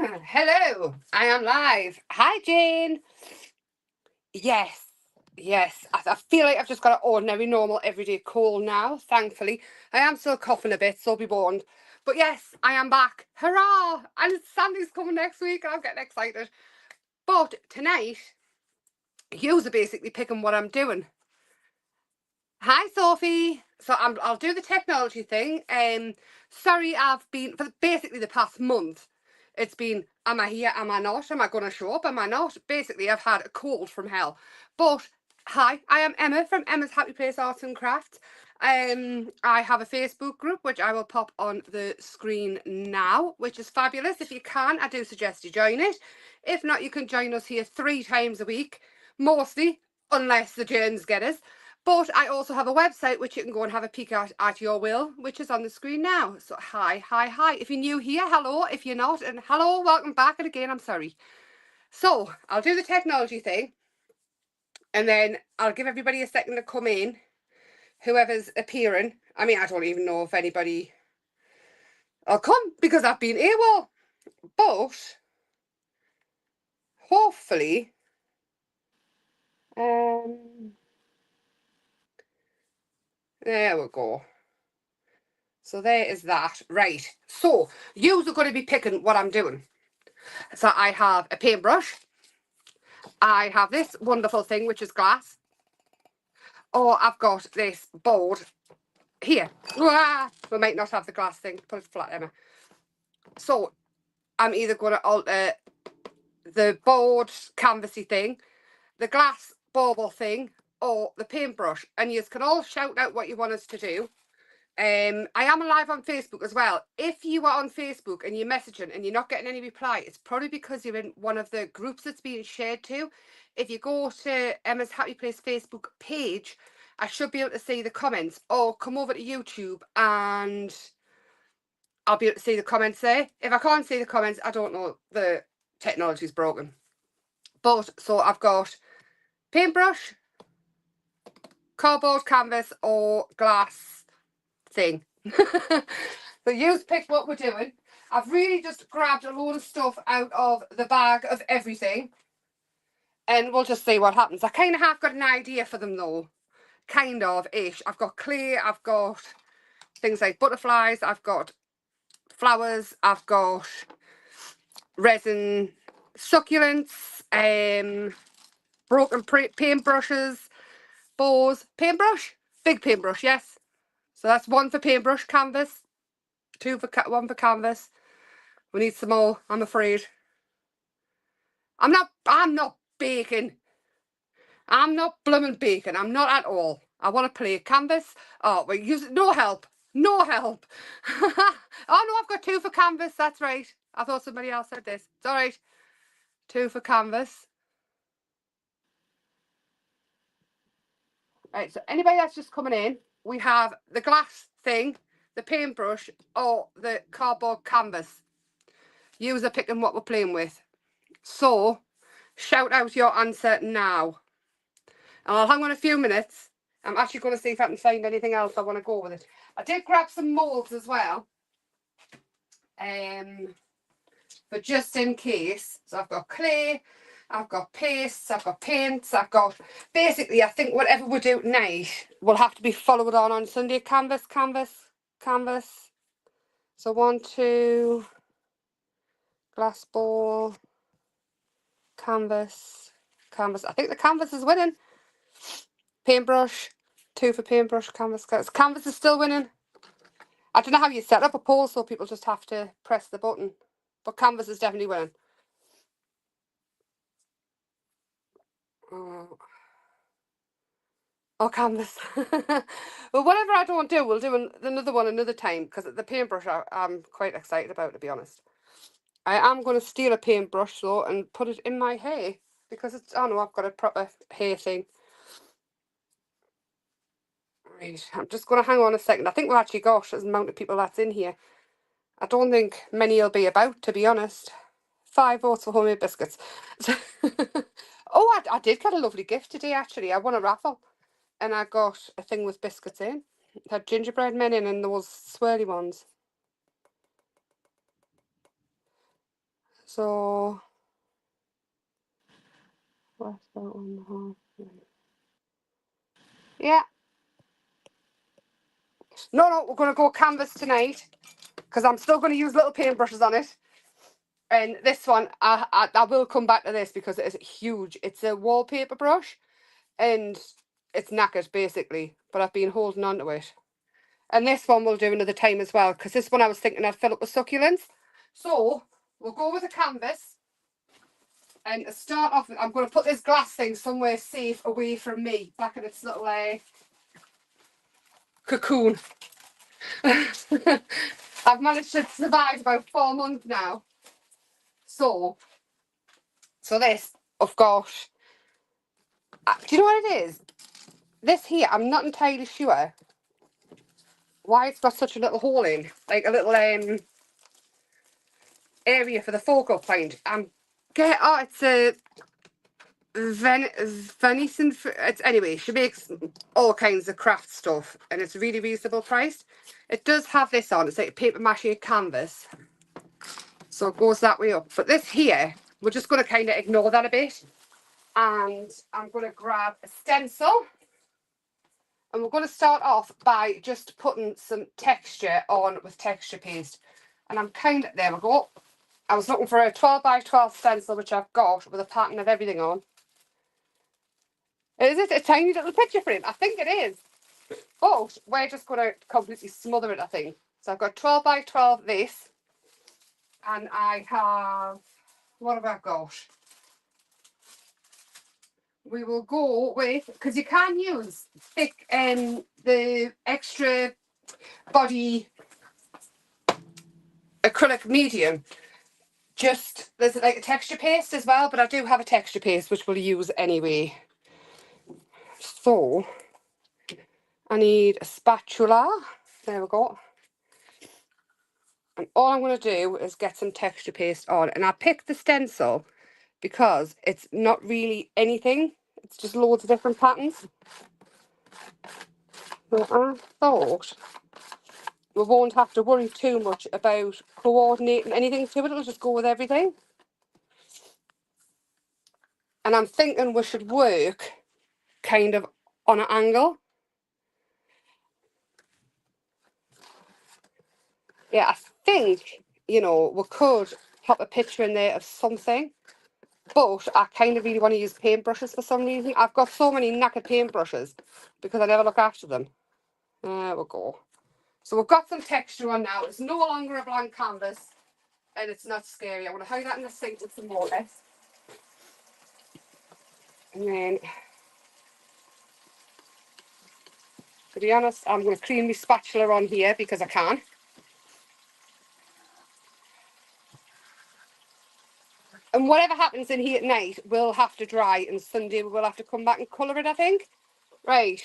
Hello, I am live. Hi, Jane. Yes, yes. I feel like I've just got an ordinary, normal, everyday cold now, thankfully. I am still coughing a bit, so be warned. But yes, I am back. Hurrah! And Sandy's coming next week, and I'm getting excited. But tonight, yous are basically picking what I'm doing. Hi, Sophie. So I'll do the technology thing. Sorry, I've been for basically the past month. It's been, am I here? Am I not? Am I going to show up? Am I not? Basically, I've had a cold from hell. But hi, I am Emma from Emma's Happy Place Arts and Crafts. I have a Facebook group which I will pop on the screen now, which is fabulous. If you can, I do suggest you join it. If not, you can join us here 3 times a week, mostly, unless the Janes get us. But I also have a website which you can go and have a peek at your will, which is on the screen now. So hi, hi, hi. If you're new here, hello. If you're not, and hello, welcome back. And again, I'm sorry. So I'll do the technology thing, and then I'll give everybody a second to come in, whoever's appearing. I mean, I don't even know if anybody will come because I've been AWOL. But hopefully, there we go. So there is that. Right. So yous are going to be picking what I'm doing. So I have a paintbrush. I have this wonderful thing, which is glass. Or I've got this board here. We might not have the glass thing. Put it flat, Emma. So I'm either going to alter the board canvassy thing, the glass bauble thing, or the paintbrush. And you can all shout out what you want us to do. I am live on Facebook as well. If you are on Facebook and you're messaging and you're not getting any reply, it's probably because you're in one of the groups that's being shared to. If you go to Emma's Happy Place Facebook page, I should be able to see the comments, or come over to YouTube and I'll be able to see the comments there. If I can't see the comments, I don't know, the technology's broken. But so I've got paintbrush, cardboard canvas, or glass thing. So you pick what we're doing. I've really just grabbed a load of stuff out of the bag of everything, and we'll just see what happens. I kind of have got an idea for them though, kind of ish. I've got clay, I've got things like butterflies, I've got flowers, I've got resin succulents, broken paintbrushes, bows, paintbrush, big paintbrush, yes. So that's one for paintbrush canvas, one for canvas. We need some more, I'm afraid. I'm not baking. I'm not blooming baking. I'm not at all. I want to play canvas. Oh, we're using no help. No help. Oh no, I've got 2 for canvas. That's right. I thought somebody else said this. It's all right. 2 for canvas. Right, so anybody that's just coming in, we have the glass thing, the paintbrush, or the cardboard canvas. Yous are picking what we're playing with. So, shout out your answer now. And I'll hang on a few minutes. I'm actually going to see if I can find anything else I want to go with it. I did grab some moulds as well. But just in case. So I've got clay, I've got pastes, I've got paints, I've got... Basically, I think whatever we do tonight will have to be followed on Sunday. Canvas, canvas, canvas. So 1, 2... Glass ball. Canvas. Canvas. I think the canvas is winning. Paintbrush. 2 for paintbrush. Canvas. Canvas is still winning. I don't know how you set up a poll so people just have to press the button. But canvas is definitely winning. Oh, canvas. Well, whatever I don't do, we'll do another one another time, because the paintbrush I'm quite excited about, to be honest. I am going to steal a paintbrush though and put it in my hair, because it's, oh no, I've got a proper hair thing. Right, I'm just going to hang on a second. I think we've actually got as amount of people that's in here. I don't think many will be about, to be honest. 5 votes for homemade biscuits. Oh, I did get a lovely gift today, actually. I won a raffle and I got a thing with biscuits in. It had gingerbread men in and those swirly ones. So what's that one? Yeah. No, we're going to go canvas tonight because I'm still going to use little paintbrushes on it. And this one, I will come back to this because it is huge. It's a wallpaper brush and it's knackered basically, but I've been holding on to it. And this one we'll do another time as well because this one I was thinking I'd fill up with succulents. So we'll go with a canvas. And to start off, I'm going to put this glass thing somewhere safe away from me, back in its little cocoon. I've managed to survive about 4 months now. So this, I've got, do you know what it is? This here, I'm not entirely sure why it's got such a little hole in, like a little area for the focal point. It's a Venison. It's anyway. She makes all kinds of craft stuff, and it's really reasonable priced. It does have this on. It's like a paper mache canvas, so it goes that way up. But this here, we're just going to kind of ignore that a bit, and I'm going to grab a stencil, and we're going to start off by just putting some texture on with texture paste. And I'm there we go. I was looking for a 12 by 12 stencil, which I've got with a pattern of everything on. Is it a tiny little picture frame? I think it is. But we're just going to completely smother it, I think. So I've got 12 by 12 this. And I have, what have I got? We will go with, because you can use thick and the extra body acrylic medium. Just, there's like a texture paste as well, but I do have a texture paste which we'll use anyway. So, I need a spatula. There we go. And all I'm going to do is get some texture paste on. And I picked the stencil because it's not really anything. It's just loads of different patterns. So I thought we won't have to worry too much about coordinating anything to it. It'll just go with everything. And I'm thinking we should work kind of on an angle. Yeah, I think, you know, we could pop a picture in there of something. But I kind of really want to use paintbrushes for some reason. I've got so many knackered paintbrushes because I never look after them. There we go. So we've got some texture on now. It's no longer a blank canvas and it's not scary. I'm going to hide that in the sink with some water. And then, to be honest, I'm going to clean my spatula on here because I can. And whatever happens in here at night will have to dry, and Sunday we will have to come back and colour it, I think. Right.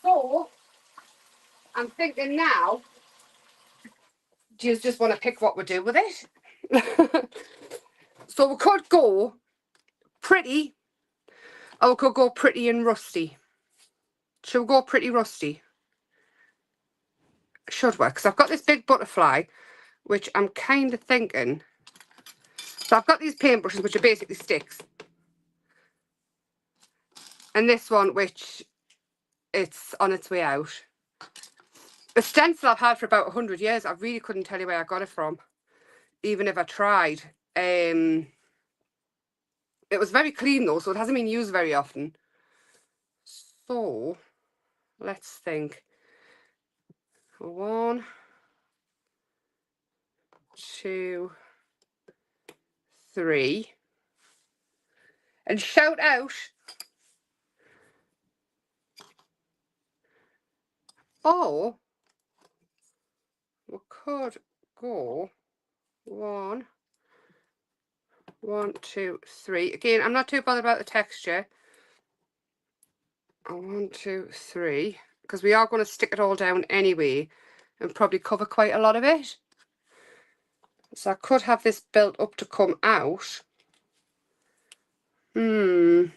So, I'm thinking now, do you just want to pick what we do with it? So we could go pretty, or we could go pretty and rusty. Should we go pretty rusty? Should we? Because I've got this big butterfly, which I'm kind of thinking. So I've got these paintbrushes, which are basically sticks. And this one, which it's on its way out. A stencil I've had for about 100 years. I really couldn't tell you where I got it from, even if I tried. It was very clean though, so it hasn't been used very often. So, let's think. 1, 2, 3. And shout out. Oh, we could go 1, 2, 3. Again, I'm not too bothered about the texture. 1, 2, 3. Because we are going to stick it all down anyway and probably cover quite a lot of it. So I could have this built up to come out. Whatever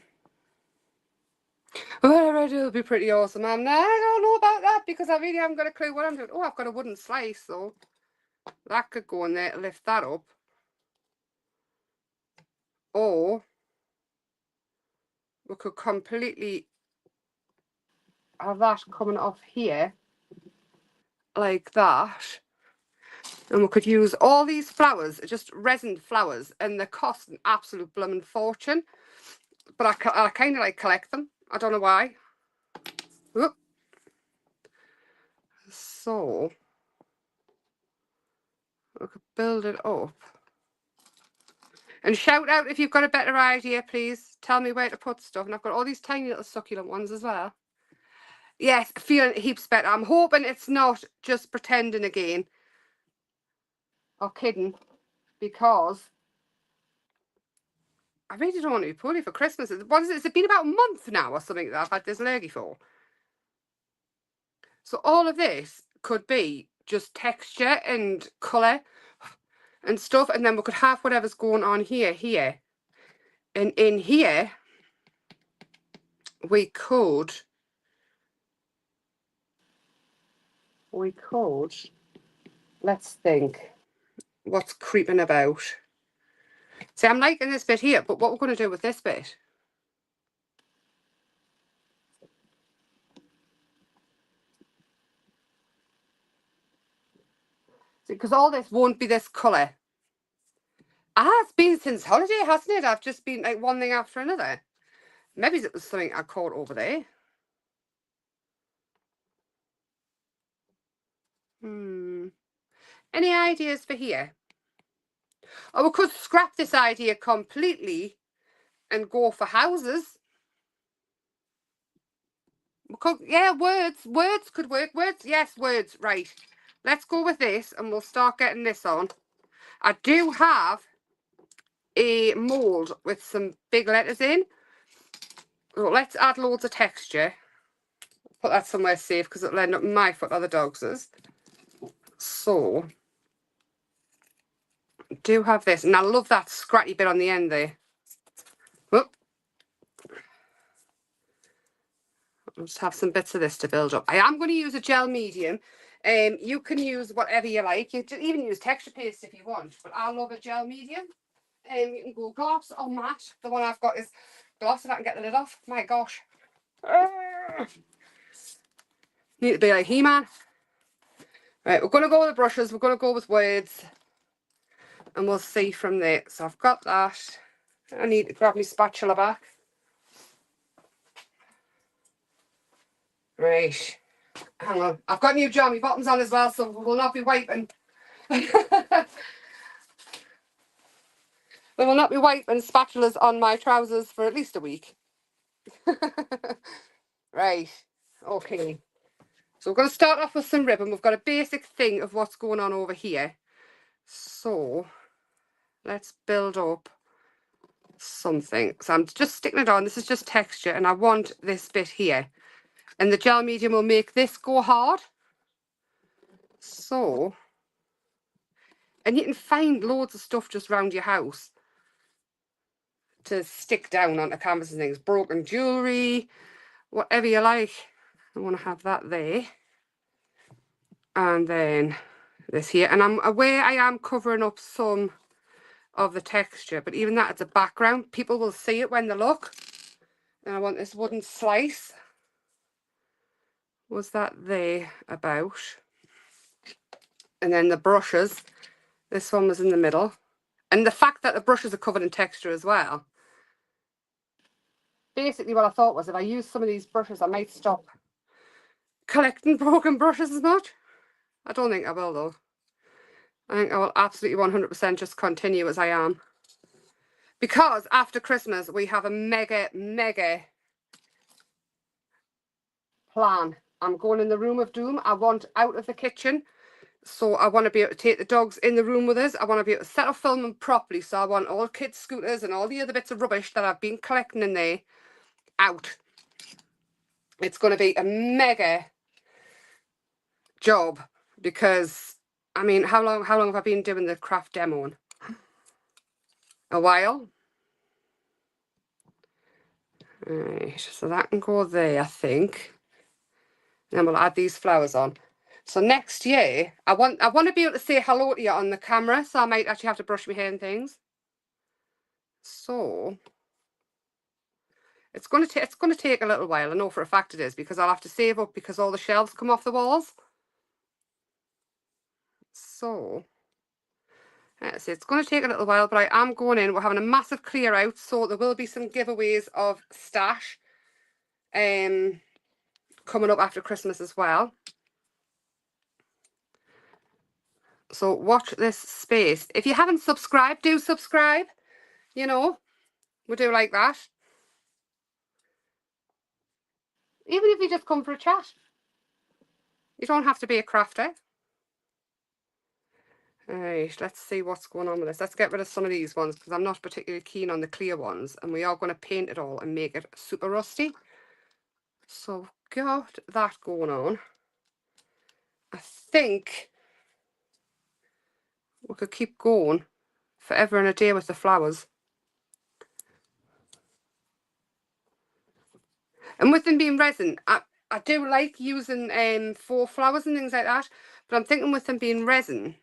I do will be pretty awesome. I don't know about that because I really haven't got a clue what I'm doing. Oh, I've got a wooden slice, so that could go in there to lift that up. or we could completely have that coming off here like that, and we could use all these flowers, just resin flowers, and they cost an absolute blooming fortune, but I kind of like collect them. I don't know why. Whoop. So we could build it up. And shout out if you've got a better idea, please. Tell me where to put stuff. And I've got all these tiny little succulent ones as well. Yes, feeling heaps better. I'm hoping it's not just pretending again. Or kidding. Because I really don't want to be poorly for Christmas. What is it? Has it been about a month now or something that I've had this lurgy for? So all of this could be just texture and colour and stuff. And then we could have whatever's going on here. And in here, we could, let's think, what's creeping about. See, I'm liking this bit here, but what we're going to do with this bit? See, because all this won't be this colour. It's been since holiday, hasn't it? I've just been like one thing after another. Maybe it was something I caught over there. Any ideas for here? Or we could scrap this idea completely and go for houses. We could, yeah, words could work. Words, yes, words, right. Let's go with this and we'll start getting this on. I do have a mould with some big letters in. So let's add loads of texture. Put that somewhere safe because it'll end up my foot or the dog's. So, I do have this. And I love that scratchy bit on the end there. Whoop. I'll just have some bits of this to build up. I am going to use a gel medium. You can use whatever you like. You can even use texture paste if you want. But I love a gel medium. You can go gloss or matte. The one I've got is gloss and I can get the lid off. My gosh. Need to be like He-Man. Right, we're going to go with the brushes. We're going to go with words. And we'll see from there. So I've got that. I need to grab my spatula back. Right. Hang on. I've got new jammy bottoms on as well, so we will not be wiping. We will not be wiping spatulas on my trousers for at least a week. Right. Okay. So we're going to start off with some ribbon. We've got a basic thing of what's going on over here. So let's build up something. So I'm just sticking it on. This is just texture and I want this bit here. And the gel medium will make this go hard. So, and you can find loads of stuff just around your house to stick down onto canvas and things. Broken jewellery, whatever you like. I want to have that there. And then this here. And I'm aware I am covering up some of the texture, but even that, it's a background. People will see it when they look. And I want this wooden slice. Was that there about? And then the brushes. This one was in the middle. And the fact that the brushes are covered in texture as well. Basically what I thought was if I use some of these brushes, I might stop collecting broken brushes as much. I don't think I will though. I think I will absolutely 100% just continue as I am. Because after Christmas, we have a mega plan. I'm going in the room of doom. I want out of the kitchen. So I want to be able to take the dogs in the room with us. I want to be able to set up filming properly. So I want all kids' scooters and all the other bits of rubbish that I've been collecting in there out. It's going to be a mega job because, I mean, how long have I been doing the craft demo? A while. Right, so that can go there, I think. And then we'll add these flowers on. So next year, I want to be able to say hello to you on the camera, so I might actually have to brush my hair and things. So it's going to take a little while. I know for a fact it is, because I'll have to save up because all the shelves come off the walls. So so it's going to take a little while, but I am going in. We're having a massive clear out, so there will be some giveaways of stash coming up after Christmas as well. So watch this space. If you haven't subscribed, do subscribe. You know, we do like that. Even if you just come for a chat. You don't have to be a crafter. Alright, let's see what's going on with this. Let's get rid of some of these ones because I'm not particularly keen on the clear ones, and we are going to paint it all and make it super rusty. So got that going on. I think we could keep going forever and a day with the flowers. And with them being resin, I do like using faux flowers and things like that, but I'm thinking with them being resin,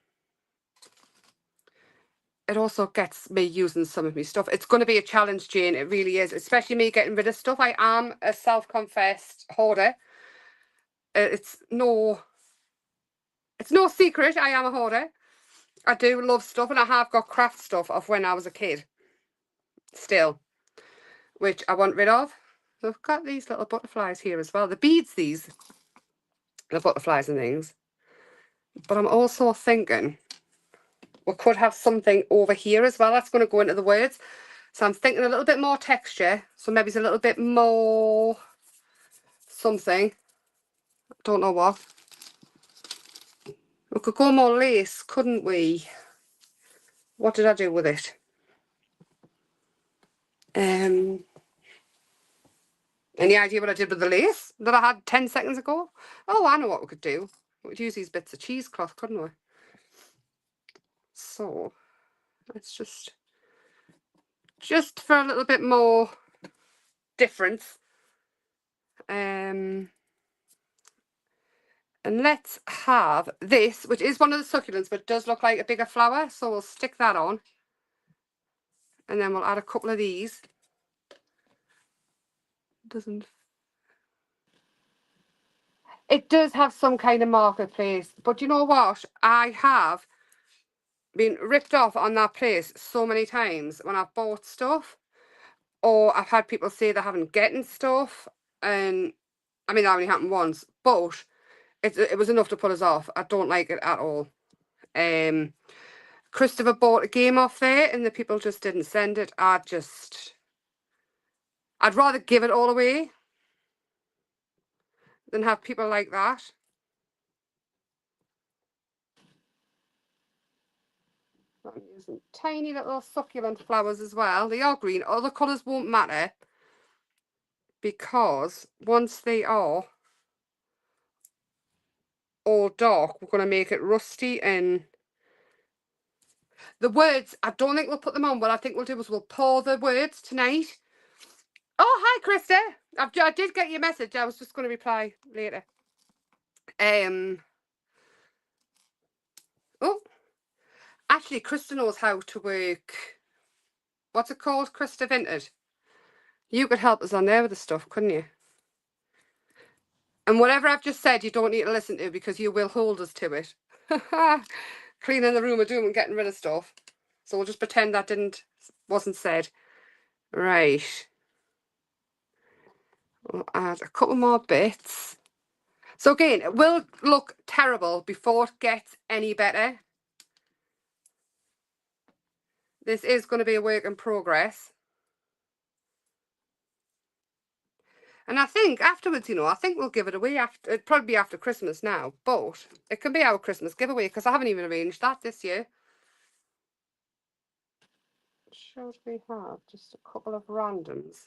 it also gets me using some of my stuff. It's going to be a challenge, Jane. It really is, especially me getting rid of stuff. I am a self-confessed hoarder. It's no secret I am a hoarder. I do love stuff, and I have got craft stuff of when I was a kid still, which I want rid of. So I've got these little butterflies here as well. The beads, these, the butterflies and things. But I'm also thinking we could have something over here as well. That's going to go into the words. So I'm thinking a little bit more texture. So maybe it's a little bit more something. Don't know what. We could go more lace, couldn't we? What did I do with it? Any idea what I did with the lace that I had 10 seconds ago? Oh, I know what we could do. We could use these bits of cheesecloth, couldn't we? So let's just for a little bit more difference. And let's have this, which is one of the succulents, but does look like a bigger flower. So we'll stick that on. And then we'll add a couple of these. It does have some kind of marketplace, but you know what? I have been ripped off on that place so many times when I've bought stuff, or I've had people say they haven't getting stuff, and I mean that only happened once, but it was enough to put us off. I don't like it at all. Christopher bought a game off there and the people just didn't send it. I'd rather give it all away than have people like that. I'm using tiny little succulent flowers as well. They are green. Other colours won't matter because once they are all dark, we're going to make it rusty. And the words, I don't think we'll put them on. What I think we'll do is we'll pour the words tonight. Oh, hi, Krista. I did get your message. I was just going to reply later. Oh, actually, Krista knows how to work. What's it called? Krista Vinted. You could help us on there with the stuff, couldn't you? And whatever I've just said, you don't need to listen to because you will hold us to it. Cleaning the room of doom and getting rid of stuff. So we'll just pretend that wasn't said. Right. We'll add a couple more bits. So again, it will look terrible before it gets any better. This is going to be a work in progress. And I think afterwards, I think we'll give it away after. It'd probably be after Christmas now, but it can be our Christmas giveaway because I haven't even arranged that this year. Should we have just a couple of randoms?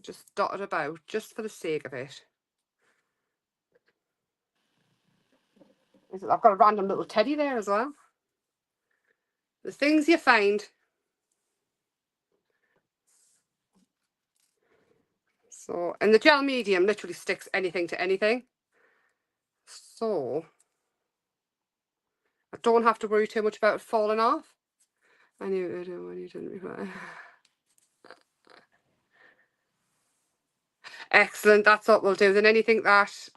Just dotted about, just for the sake of it. I've got a random little teddy there as well. The things you find. So, and the gel medium literally sticks anything to anything. So, I don't have to worry too much about it falling off. I knew it when you didn't reply. Excellent, that's what we'll do. Then anything that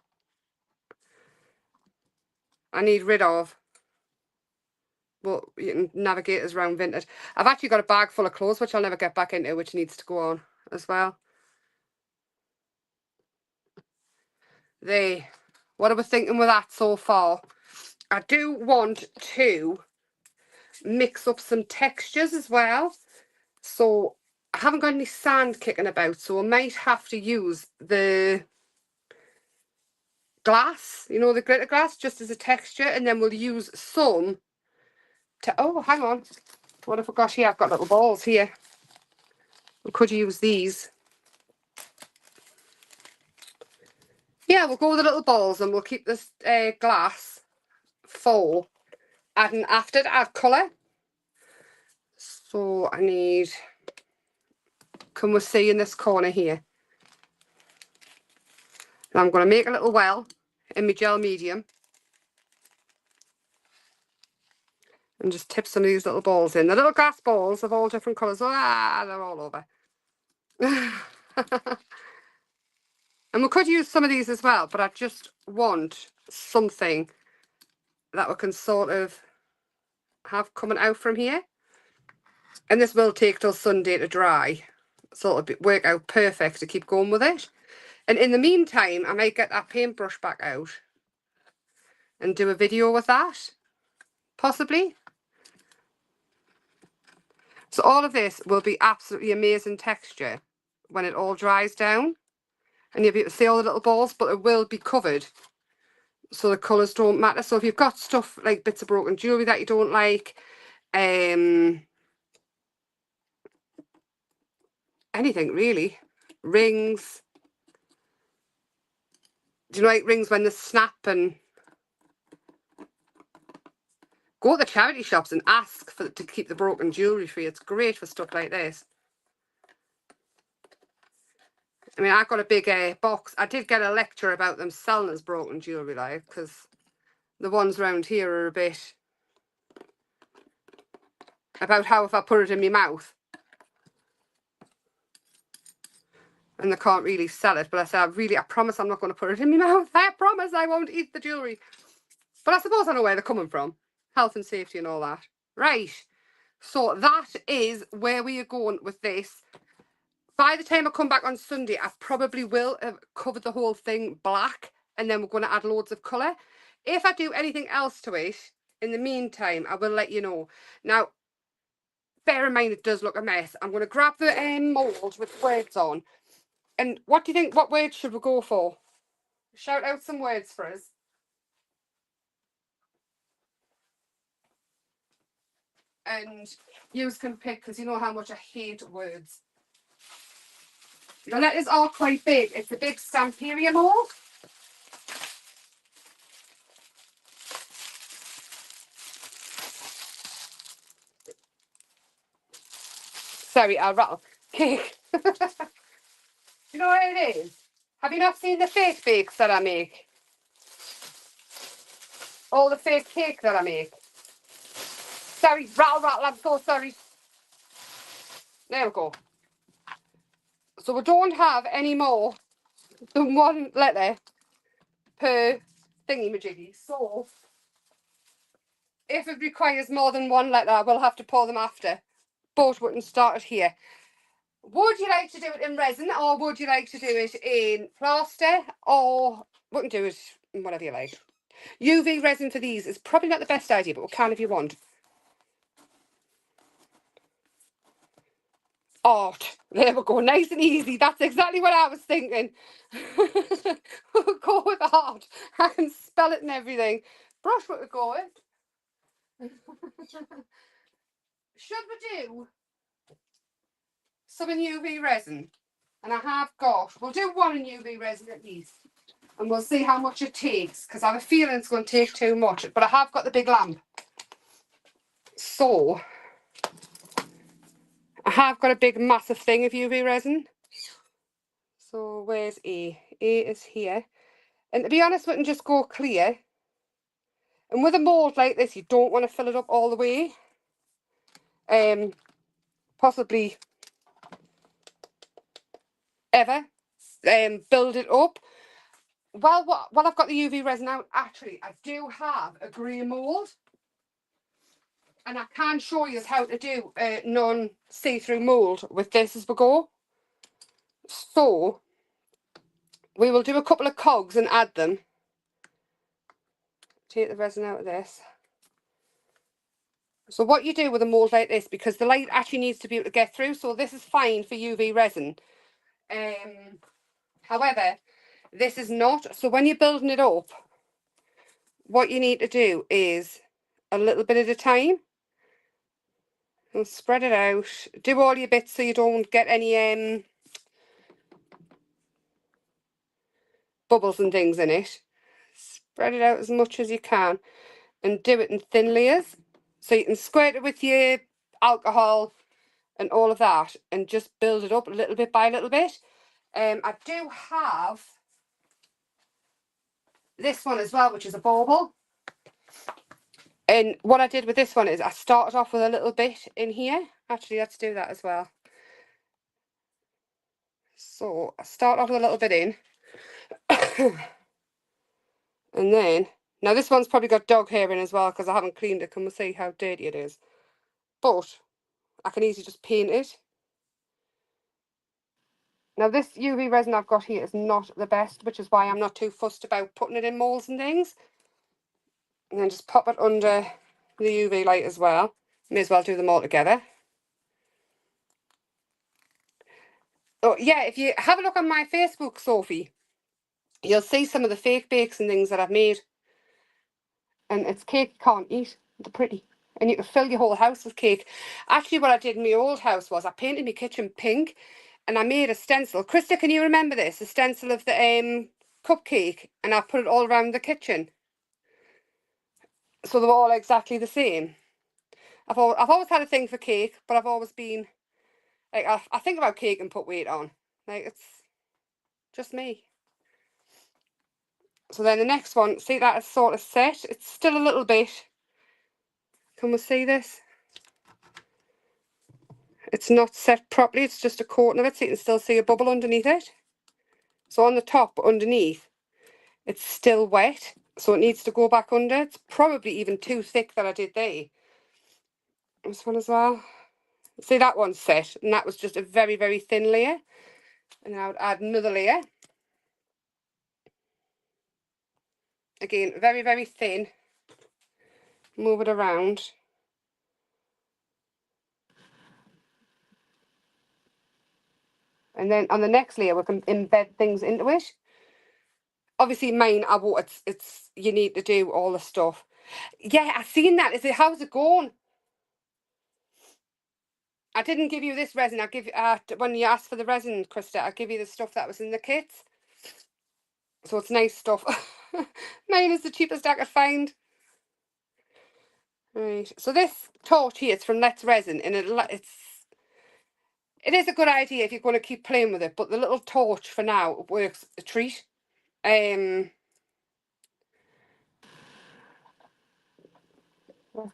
I need rid of, well, you can navigate us around Vinted. I've actually got a bag full of clothes, which I'll never get back into, which needs to go on as well. There. What are we thinking with that so far? I do want to mix up some textures as well. So I haven't got any sand kicking about, so I might have to use the glass, you know, the glitter glass, just as a texture, and then we'll use some to, oh, hang on. What have I got here? I've got little balls here. We could use these. Yeah, we'll go with the little balls and we'll keep this glass for adding after to add colour. So I need, can we see in this corner here? And I'm going to make a little well in my gel medium. And just tip some of these little balls in. The little glass balls of all different colours. Ah, they're all over. And we could use some of these as well, but I just want something that we can sort of have coming out from here. And this will take till Sunday to dry. So it'll work out perfect to keep going with it. And in the meantime, I might get that paintbrush back out and do a video with that, possibly. So all of this will be absolutely amazing texture when it all dries down. And you'll be able to see all the little balls, but it will be covered so the colours don't matter. So if you've got stuff like bits of broken jewellery that you don't like, anything really, rings, do you like rings when they snap? And go to the charity shops and ask for to keep the broken jewellery free. It's great for stuff like this. I mean, I've got a big box. I did get a lecture about them selling as broken jewellery, like, because the ones around here are a bit about how if I put it in my mouth and they can't really sell it. But I said, I promise I'm not going to put it in my mouth. I promise I won't eat the jewellery. But I suppose I know where they're coming from. Health and safety and all that. Right. So that is where we are going with this. By the time I come back on Sunday, I probably will have covered the whole thing black, and then we're going to add loads of colour. If I do anything else to it, in the meantime, I will let you know. Now, bear in mind it does look a mess. I'm going to grab the mould with words on. And what do you think, what words should we go for? Shout out some words for us. And you can pick, because you know how much I hate words. The letters are quite big. It's a big Stamperia mould. Sorry, I'll rattle. Cake. You know what it is? Have you not seen the fake bakes that I make? All the fake cake that I make. Sorry, rattle, I'm so sorry. There we go. So we don't have any more than one letter per thingy-majiggy. So if it requires more than one letter, we'll have to pour them after. But we can start it here. Would you like to do it in resin, or would you like to do it in plaster, or we can do it in whatever you like. UV resin for these is probably not the best idea, but we can if you want. Art. There we go. Nice and easy. That's exactly what I was thinking. We'll go with art. I can spell it and everything. Brush what we go with. Should we do some in UV resin? And I have got, we'll do one in UV resin at least. And we'll see how much it takes, because I have a feeling it's going to take too much. But I have got the big lamp. So I have got a big massive thing of UV resin. So where's A? A is here. And to be honest, we can just go clear. And with a mould like this, you don't want to fill it up all the way. possibly ever build it up. Well, while I've got the UV resin out, actually, I do have a grey mould. And I can show you how to do a non-see-through mould with this as we go. So, we will do a couple of cogs and add them. Take the resin out of this. So what you do with a mould like this, because the light actually needs to be able to get through, so this is fine for UV resin. However, this is not. So when you're building it up, what you need to do is a little bit at a time. And spread it out. Do all your bits so you don't get any bubbles and things in it. Spread it out as much as you can and do it in thin layers. So you can squirt it with your alcohol and all of that and just build it up a little bit by little bit. I do have this one as well, which is a bauble. And what I did with this one is I started off with a little bit in here. Actually, let's do that as well. So I start off with a little bit in. And then, now this one's probably got dog hair in as well because I haven't cleaned it. Come and see how dirty it is. But I can easily just paint it. Now this UV resin I've got here is not the best, which is why I'm not too fussed about putting it in moulds and things. And then just pop it under the UV light as well. May as well do them all together. Oh yeah, if you have a look on my Facebook, Sophie, you'll see some of the fake bakes and things that I've made. And it's cake you can't eat. They're pretty. And you can fill your whole house with cake. Actually, what I did in my old house was I painted my kitchen pink and I made a stencil. Krista, can you remember this? A stencil of the cupcake, and I put it all around the kitchen. So they were all exactly the same. I've always had a thing for cake, but I've always been, like, I think about cake and put weight on. Like, it's just me. So then the next one, see that is sort of set. It's still a little bit. Can we see this? It's not set properly. It's just a coating of it, so you can still see a bubble underneath it. So on the top, underneath, it's still wet, so it needs to go back under. It's probably even too thick that I did there. This one as well. See, that one's set, and that was just a very, very thin layer. And then I would add another layer. Again, very, very thin. Move it around. And then on the next layer, we can embed things into it. Obviously, mine, it's you need to do all the stuff. Yeah, I've seen that. Is it, how's it going? I didn't give you this resin. I give when you asked for the resin, Krista, I give you the stuff that was in the kits. So it's nice stuff. Mine is the cheapest I could find. Right. So this torch here, it's from Let's Resin, and it is a good idea if you're going to keep playing with it. But the little torch for now works a treat. Let's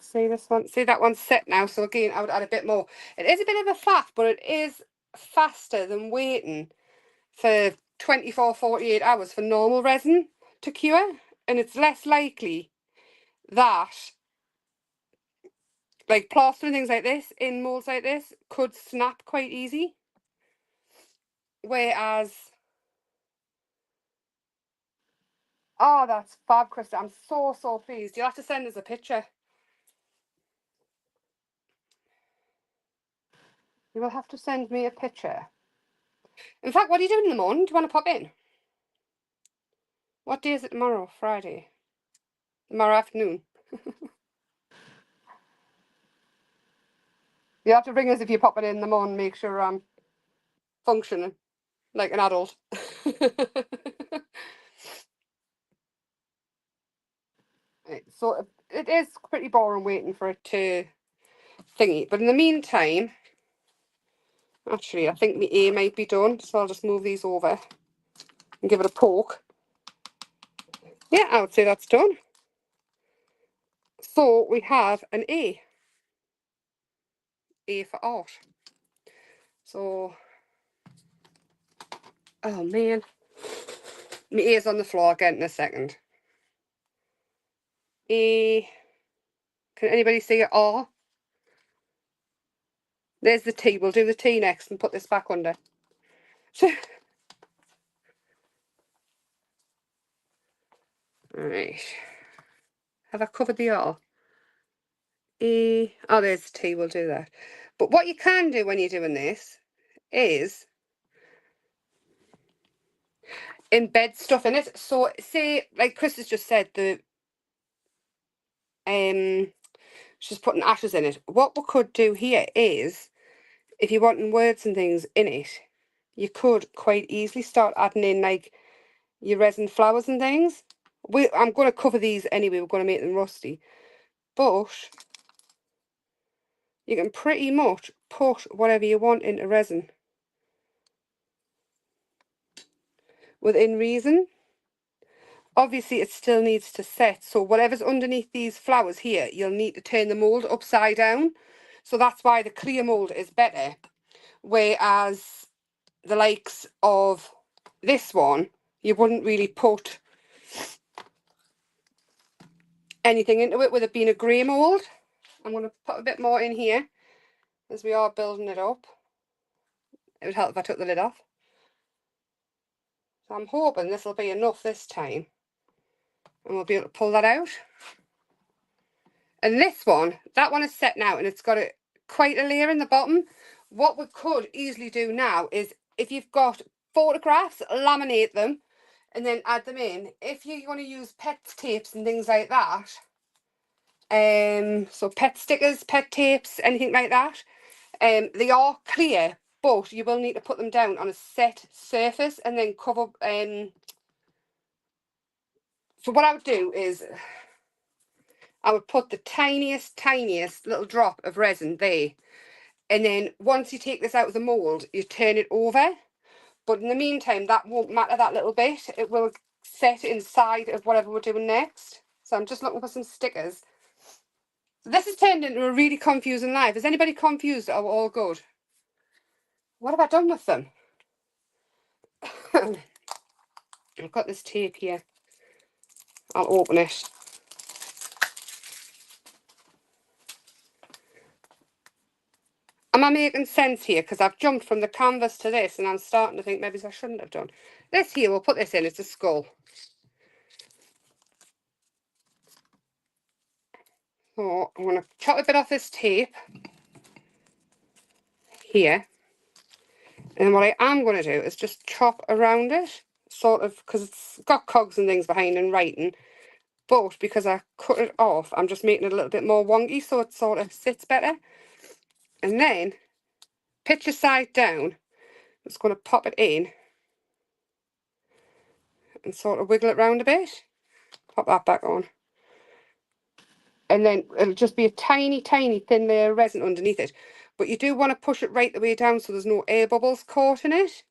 see this one. See, that one's set now. So again, I would add a bit more. It is a bit of a faff, but it is faster than waiting for 24, 48 hours for normal resin to cure. And it's less likely that, like, plaster and things like this in moulds like this could snap quite easy. Whereas, oh, that's fab, Krista. I'm so, so pleased. You'll have to send us a picture. You will have to send me a picture. In fact, what are you doing in the morning? Do you want to pop in? What day is it tomorrow? Friday. Tomorrow afternoon. You have to ring us if you pop it in the morning. Make sure I'm functioning like an adult. So it is pretty boring waiting for it to thingy. But in the meantime, actually, I think the A might be done. So I'll just move these over and give it a poke. Yeah, I would say that's done. So we have an A. A for art. So, oh man, my A's on the floor again in a second. A, can anybody see it? R? There's the T. We'll do the T next and put this back under. Right. Have I covered the R? E. Oh, there's the T. We'll do that. But what you can do when you're doing this is embed stuff in it. So, say, like Chris has just said, she's putting ashes in it. What we could do here is, if you're wanting words and things in it, you could quite easily start adding in like your resin flowers and things. I'm going to cover these anyway. We're going to make them rusty. But you can pretty much put whatever you want into resin within reason. Obviously, it still needs to set. So whatever's underneath these flowers here, you'll need to turn the mould upside down. So that's why the clear mould is better. Whereas the likes of this one, you wouldn't really put anything into it with it being a grey mould. I'm going to put a bit more in here as we are building it up. It would help if I took the lid off. So I'm hoping this will be enough this time. And we'll be able to pull that out. And this one, that one is set now and it's got quite a layer in the bottom. What we could easily do now is, if you've got photographs, laminate them and then add them in. If you want to use pet tapes and things like that, so pet stickers, pet tapes, anything like that, they are clear, but you will need to put them down on a set surface and then cover. So what I would do is, I would put the tiniest little drop of resin there. And then once you take this out of the mould, you turn it over. But in the meantime, that won't matter that little bit. It will set inside of whatever we're doing next. So I'm just looking for some stickers. So this has turned into a really confusing live. Is anybody confused or all good? What have I done with them? I've got this tape here. I'll open it. Am I making sense here? Because I've jumped from the canvas to this and I'm starting to think maybe I shouldn't have done. This here, we'll put this in. It's a skull. So I'm going to chop a bit off this tape here. And what I am going to do is just chop around it, sort of, because it's got cogs and things behind and writing. But because I cut it off, I'm just making it a little bit more wonky so it sort of sits better. And then, picture side down, I'm just going to pop it in and sort of wiggle it round a bit. Pop that back on. And then it'll just be a tiny thin layer of resin underneath it. But you do want to push it right the way down so there's no air bubbles caught in it.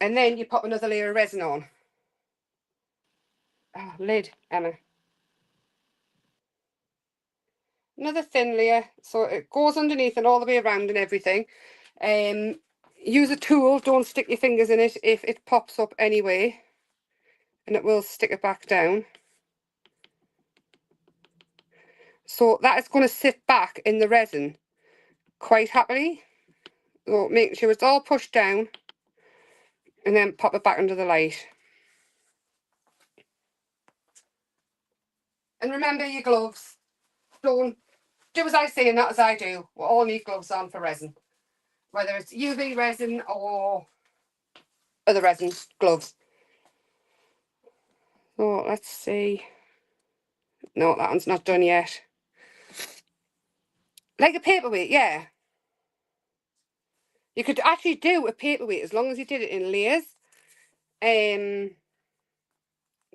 And then you pop another layer of resin on. Oh, lid, Emma. Another thin layer, so it goes underneath and all the way around and everything. Use a tool, don't stick your fingers in it if it pops up anyway, and it will stick it back down. So that is going to sit back in the resin quite happily. So make sure it's all pushed down and then pop it back under the light. And remember your gloves. Don't do as I say and not as I do. We all need gloves on for resin. Whether it's UV resin or other resin gloves. So let's see. No, that one's not done yet. Like a paperweight, yeah. You could actually do a paperweight as long as you did it in layers. You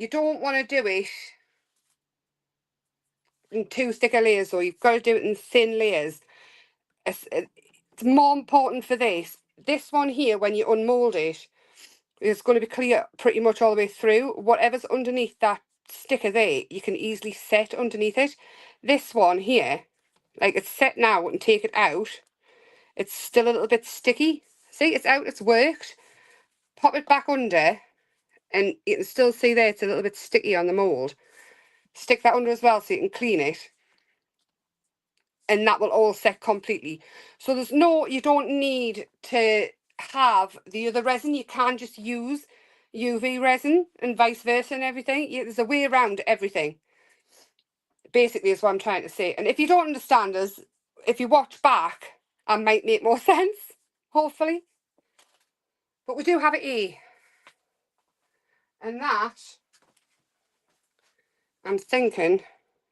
don't want to do it in two thicker layers, though. You've got to do it in thin layers. It's more important for this. This one here, when you unmold it, it's going to be clear pretty much all the way through. Whatever's underneath that sticker there, you can easily set underneath it. This one here, like it's set now and take it out, it's still a little bit sticky. See, it's out, it's worked. Pop it back under and you can still see there it's a little bit sticky on the mould. Stick that under as well so you can clean it. And that will all set completely. So there's no, you don't need to have the other resin. You can just use UV resin and vice versa and everything. There's a way around everything. Basically is what I'm trying to say. And if you don't understand us, if you watch back, I might make more sense, hopefully. But we do have an E. And that, I'm thinking,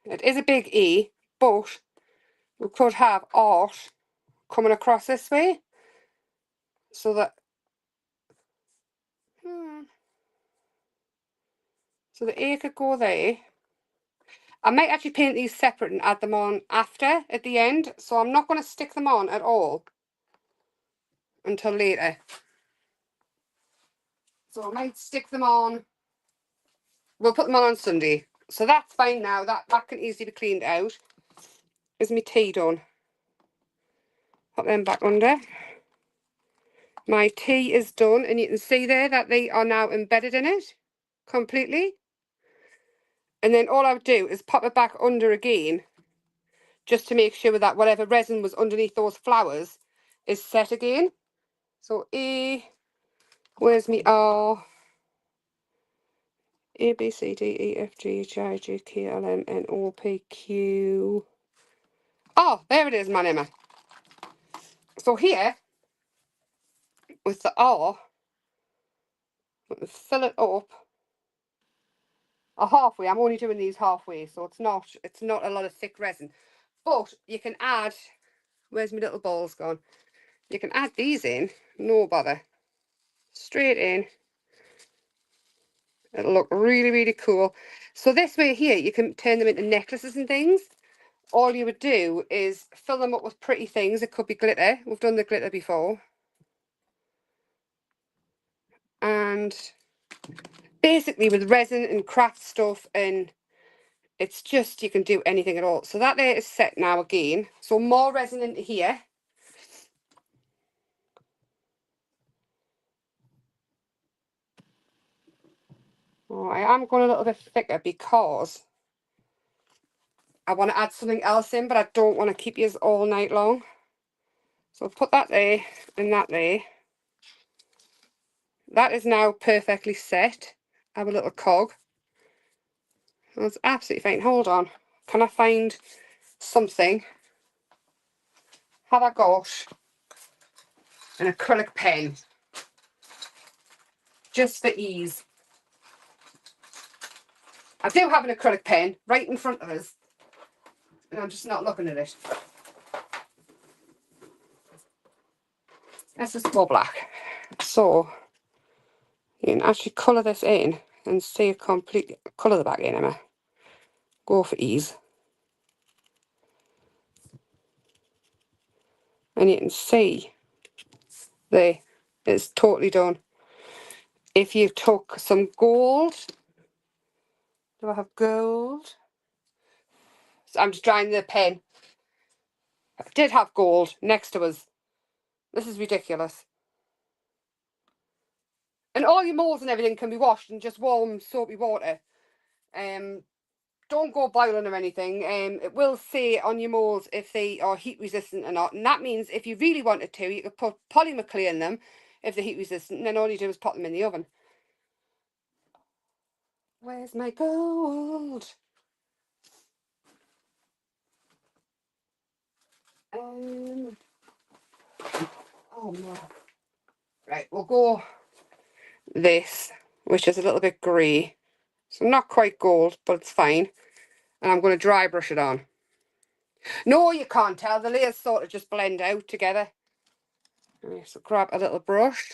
it is a big E, but we could have art coming across this way. So that, so the A could go there. I might actually paint these separate and add them on after, at the end. So I'm not going to stick them on at all until later. So I might stick them on. We'll put them on Sunday. So that's fine now. That can easily be cleaned out. Is my tea done? Put them back under. My tea is done. And you can see there that they are now embedded in it completely. And then all I would do is pop it back under again, just to make sure that whatever resin was underneath those flowers is set again. So A, where's me R? A, B, C, D, E, F, G, H, I, J, K, L, M, N, O, P, Q. Oh, there it is, man, Emma. So here, with the R, fill it up a halfway. I'm only doing these halfway, so it's not a lot of thick resin. But you can add, where's my little balls gone? You can add these in, no bother. Straight in. It'll look really, really cool. So this way here, you can turn them into necklaces and things. All you would do is fill them up with pretty things. It could be glitter. We've done the glitter before. And basically with resin and craft stuff, and it's just, you can do anything at all. So that there is set now again. So more resin into here. Oh, I am going a little bit thicker because I want to add something else in, but I don't want to keep you all night long. So I'll put that there and that there. That is now perfectly set. I have a little cog. That's absolutely fine. Hold on. Can I find something? Have I got an acrylic pen? Just for ease. I do have an acrylic pen right in front of us. And I'm just not looking at it. Let's just go black. So, you can actually colour this in and see it completely. Colour the back in, Emma. Go for ease. And you can see there, it's totally done. If you took some gold, do I have gold? So I'm just drying the pen. I did have gold next to us. This is ridiculous. And all your moulds and everything can be washed in just warm soapy water. Don't go boiling or anything. It will say on your moulds if they are heat resistant or not. And that means if you really wanted to, you could put polymer clay in them if they're heat resistant. And then all you do is pop them in the oven. Where's my gold? Oh no. Right, we'll go this, which is a little bit grey. So not quite gold, but it's fine. And I'm going to dry brush it on. No, you can't tell. The layers sort of just blend out together. Right, so grab a little brush.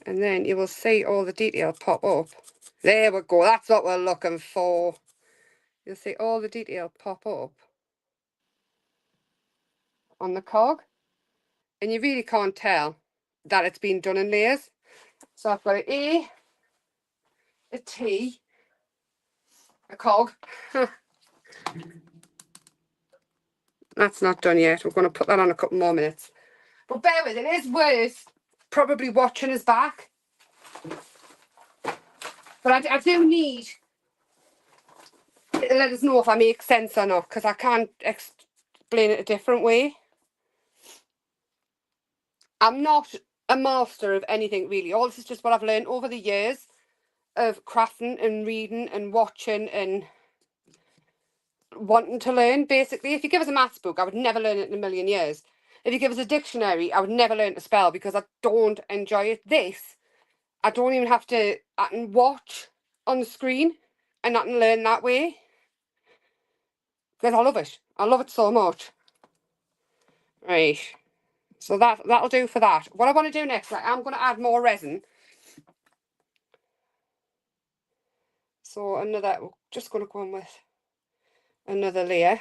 And then you will see all the detail pop up. There we go. That's what we're looking for. You'll see all the detail pop up on the cog. And you really can't tell that it's been done in layers. So I've got an A, a T, a cog, That's not done yet. We're going to put that on a couple more minutes. But bear with it. It is worth probably watching us back. But I do need to let us know if I make sense or not, because I can't explain it a different way. I'm not a master of anything really. All this is just what I've learned over the years of crafting and reading and watching and wanting to learn, basically. If you give us a maths book, I would never learn it in a million years. If you give us a dictionary, I would never learn to spell because I don't enjoy it. This, I don't even have to, I can watch on the screen and I can learn that way. Because I love it. I love it so much. Right. So that'll do for that. What I want to do next, I'm going to add more resin. So we're just going to go on with another layer.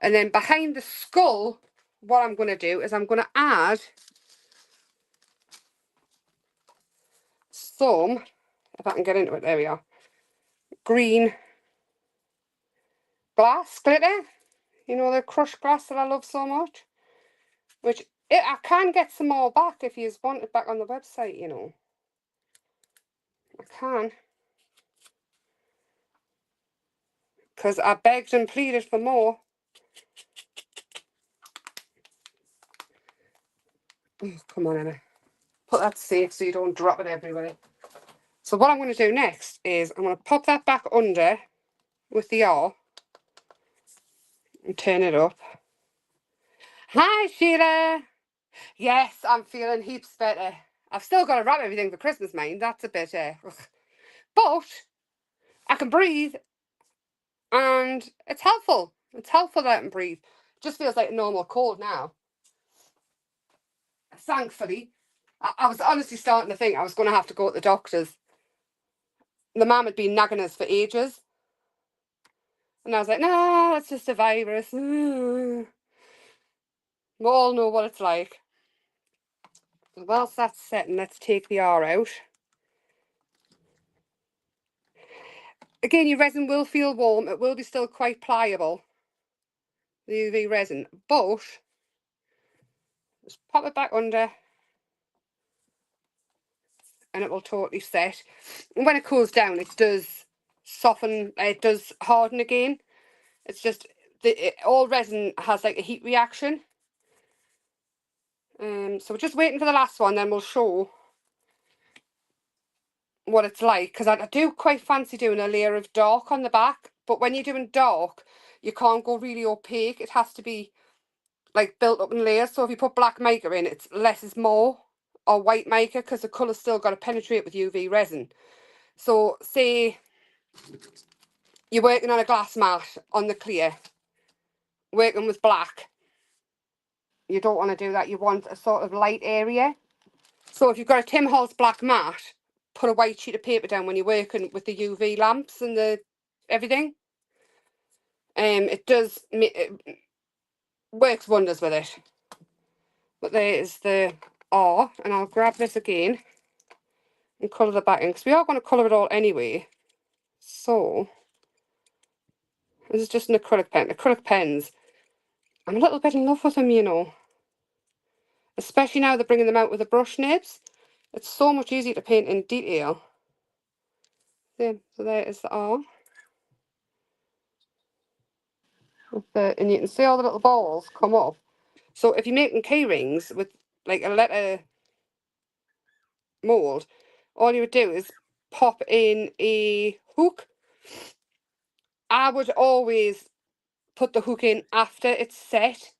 And then behind the skull, what I'm going to do is I'm going to add some, if I can get into it, there we are, green glass glitter. You know, the crushed glass that I love so much. Which, I can get some more back if you want it back on the website, you know. I can. Because I begged and pleaded for more. Oh, come on, Emma. Put that safe so you don't drop it everywhere. So what I'm going to do next is I'm going to pop that back under with the R and turn it up. Hi, Sheila. Yes, I'm feeling heaps better. I've still got to wrap everything for Christmas, mind. That's a bit, but I can breathe and it's helpful. It's helpful that I can breathe. Just feels like a normal cold now. Thankfully, I was honestly starting to think I was going to have to go to the doctors. The mum had been nagging us for ages. And I was like, no, it's just a virus. We all know what it's like. Whilst that's setting, let's take the R out. Again, your resin will feel warm. It will be still quite pliable, the UV resin. But, just pop it back under. And it will totally set. And when it cools down, it does soften, it does harden again. It's just, all resin has like a heat reaction. So we're just waiting for the last one, then we'll show what it's like. Because I do quite fancy doing a layer of dark on the back. But when you're doing dark, you can't go really opaque. It has to be like built up in layers. So if you put black mica in, it's less is more. Or white mica, because the colour's still got to penetrate with UV resin. So say you're working on a glass mat on the clear, working with black. You don't want to do that. You want a sort of light area. So if you've got a Tim Holtz black mat, put a white sheet of paper down when you're working with the UV lamps and the everything. It does, it works wonders with it. But there is the R, and I'll grab this again and colour the back in, because we are going to colour it all anyway. So this is just an acrylic pen. Acrylic pens, I'm a little bit in love with them, you know. Especially now they're bringing them out with the brush nibs. It's so much easier to paint in detail. There, so there is the R. And you can see all the little balls come up. So if you're making key rings with like a letter mould, all you would do is pop in a hook. I would always put the hook in after it's set,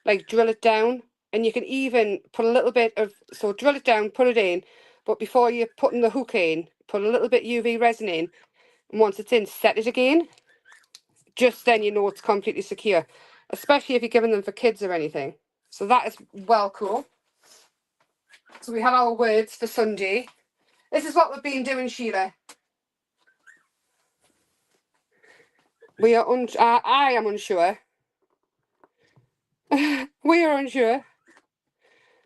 like drill it down. And you can even put a little bit of, so drill it down, put it in, but before you're putting the hook in, put a little bit UV resin in, and once it's in, set it again. Just then you know it's completely secure, especially if you're giving them for kids or anything. So that is well cool. So we have our words for Sunday. This is what we've been doing, Sheila. We are I am unsure. We are unsure.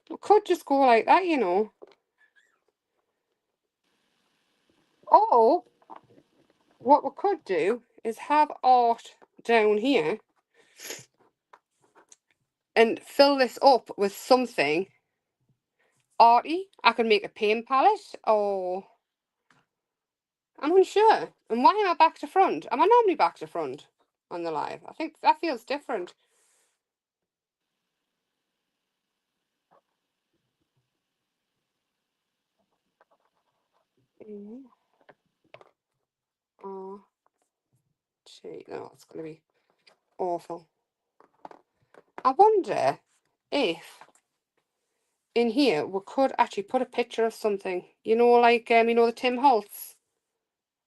We could just go like that, you know. Or what we could do is have art down here and fill this up with something arty. I could make a paint palette, or I'm unsure. And why am I back to front? Am I normally back to front on the live? I think that feels different. Oh, gee, no, it's going to be awful. I wonder if in here we could actually put a picture of something. You know, like you know, the Tim Holtz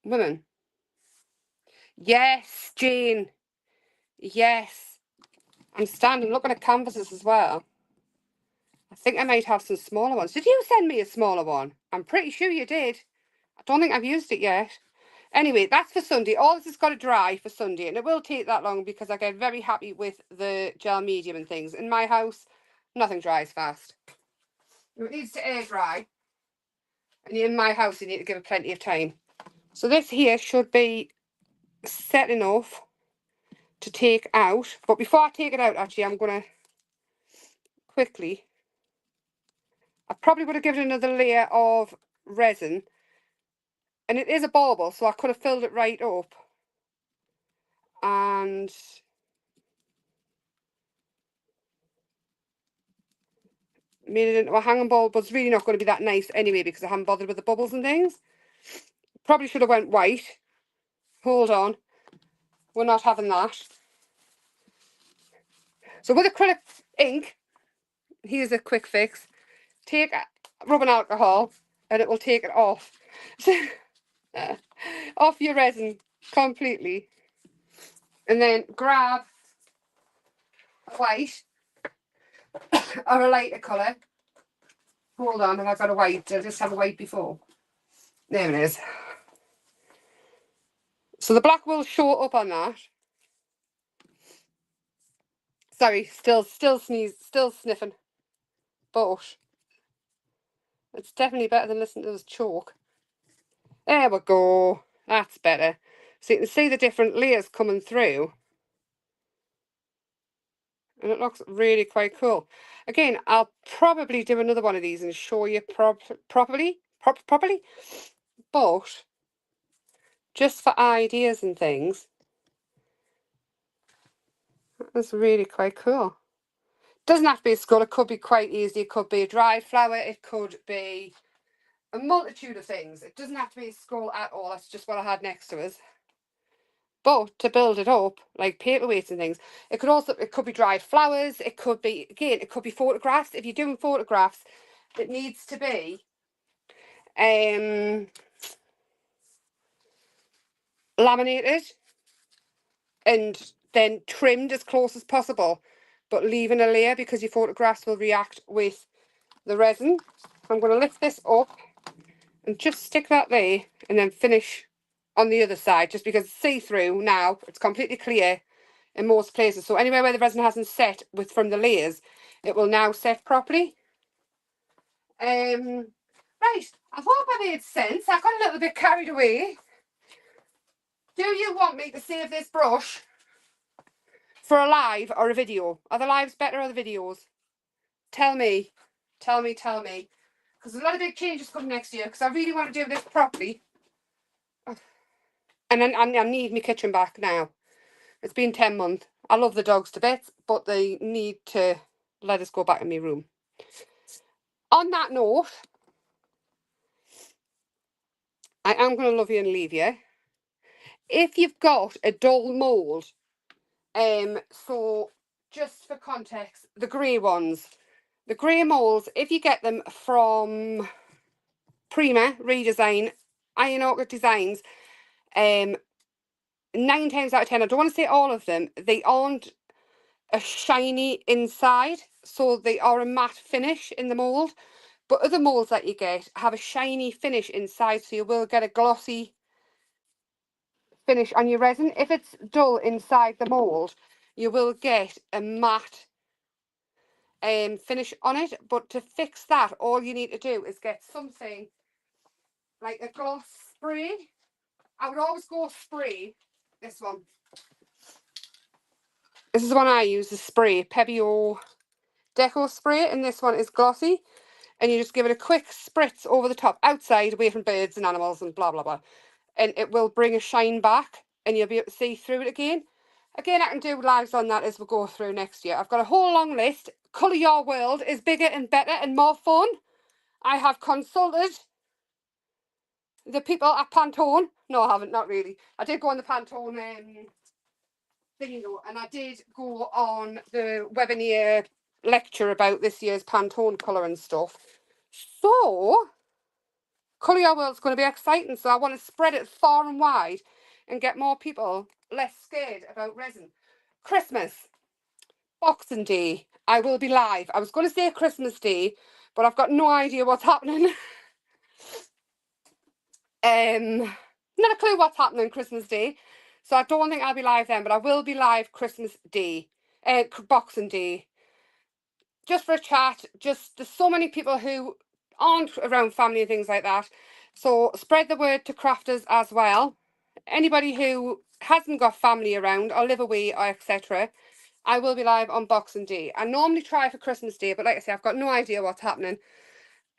women. Yes, Jane. Yes. I'm standing looking at canvases as well. I think I might have some smaller ones. Did you send me a smaller one? I'm pretty sure you did. I don't think I've used it yet. Anyway, that's for Sunday. All this has got to dry for Sunday, and it will take that long because I get very happy with the gel medium and things. In my house, nothing dries fast. It needs to air dry, and in my house, you need to give it plenty of time. So this here should be set enough to take out. But before I take it out, actually, I'm going to quickly... I probably would have given it another layer of resin. And it is a bauble, so I could have filled it right up. And made it into a hanging ball, but it's really not going to be that nice anyway because I haven't bothered with the bubbles and things. Probably should have went white. Hold on. We're not having that. So with acrylic ink, here's a quick fix. Take rubbing alcohol and it will take it off. Off your resin completely. And then grab a white or a lighter colour. Hold on, have I got a white? Did I just have a white before? There it is. So the black will show up on that. Sorry, still sniffing. But it's definitely better than listening to this chalk. There we go. That's better. So you can see the different layers coming through. And it looks really quite cool. Again, I'll probably do another one of these and show you properly. But just for ideas and things, that's really quite cool. Doesn't have to be a skull. It could be quite easy. It could be a dried flower. It could be a multitude of things. It doesn't have to be a skull at all. That's just what I had next to us. But to build it up, like paperweights and things, it could be dried flowers. It could be, again, it could be photographs. If you're doing photographs, it needs to be laminated and then trimmed as close as possible, but leaving a layer because your photographs will react with the resin. I'm going to lift this up and just stick that there and then finish on the other side, just because it's see-through now. It's completely clear in most places. So anywhere where the resin hasn't set from the layers, it will now set properly. Right, I hope I made sense. I got a little bit carried away. Do you want me to save this brush for a live or a video? Are the lives better or the videos? Tell me. Tell me. Because there's a lot of big changes coming next year because I really want to do this properly. And then I need my kitchen back now. It's been 10 months. I love the dogs to bits, but they need to let us go back in my room. On that note, I am going to love you and leave you. If you've got a dull mould, so just for context, the grey ones, the grey moulds, if you get them from Prima, Redesign, Iron Orchid Designs, 9 times out of 10, I don't want to say all of them, they aren't a shiny inside, so they are a matte finish in the mould. But other moulds that you get have a shiny finish inside, so you will get a glossy finish on your resin. If it's dull inside the mould, you will get a matte finish on it. But to fix that, all you need to do is get something like a gloss spray. I would always go spray. This one. This is the one I use, the spray, Pebeo deco spray, and this one is glossy. And you just give it a quick spritz over the top, outside, away from birds and animals and blah, blah, blah. And it will bring a shine back, and you'll be able to see through it again. Again, I can do lives on that as we go through next year. I've got a whole long list. Colour Your World is bigger and better and more fun. I have consulted the people at Pantone. No, I haven't, not really. I did go on the Pantone thing though, and I did go on the webinar lecture about this year's Pantone colour and stuff. So, Colour Your World's going to be exciting, so I want to spread it far and wide and get more people less scared about resin. Christmas, Boxing Day, I will be live. I was going to say Christmas Day, but I've got no idea what's happening. Not a clue what's happening Christmas Day, so I don't think I'll be live then, but I will be live Christmas Day, Boxing Day, just for a chat. Just, there's so many people who aren't around family and things like that, so spread the word to crafters as well. Anybody who hasn't got family around or live away or etc., I will be live on Boxing Day. I normally try for Christmas Day, but like I say, I've got no idea what's happening.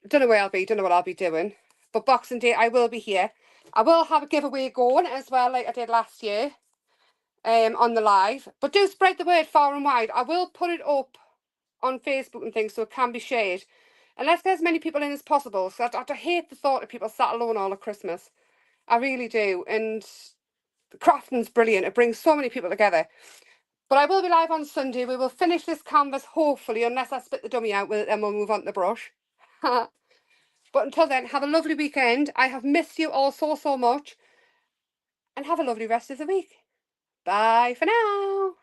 Don't know where I'll be, don't know what I'll be doing. But Boxing Day, I will be here. I will have a giveaway going as well, like I did last year, on the live. But do spread the word far and wide. I will put it up on Facebook and things so it can be shared. And let's get as many people in as possible. So I hate the thought of people sat alone all of Christmas. I really do. And crafting's brilliant. It brings so many people together. But I will be live on Sunday. We will finish this canvas, hopefully, unless I spit the dummy out with it, then we'll move on to the brush. But until then, have a lovely weekend. I have missed you all so much. And have a lovely rest of the week. Bye for now.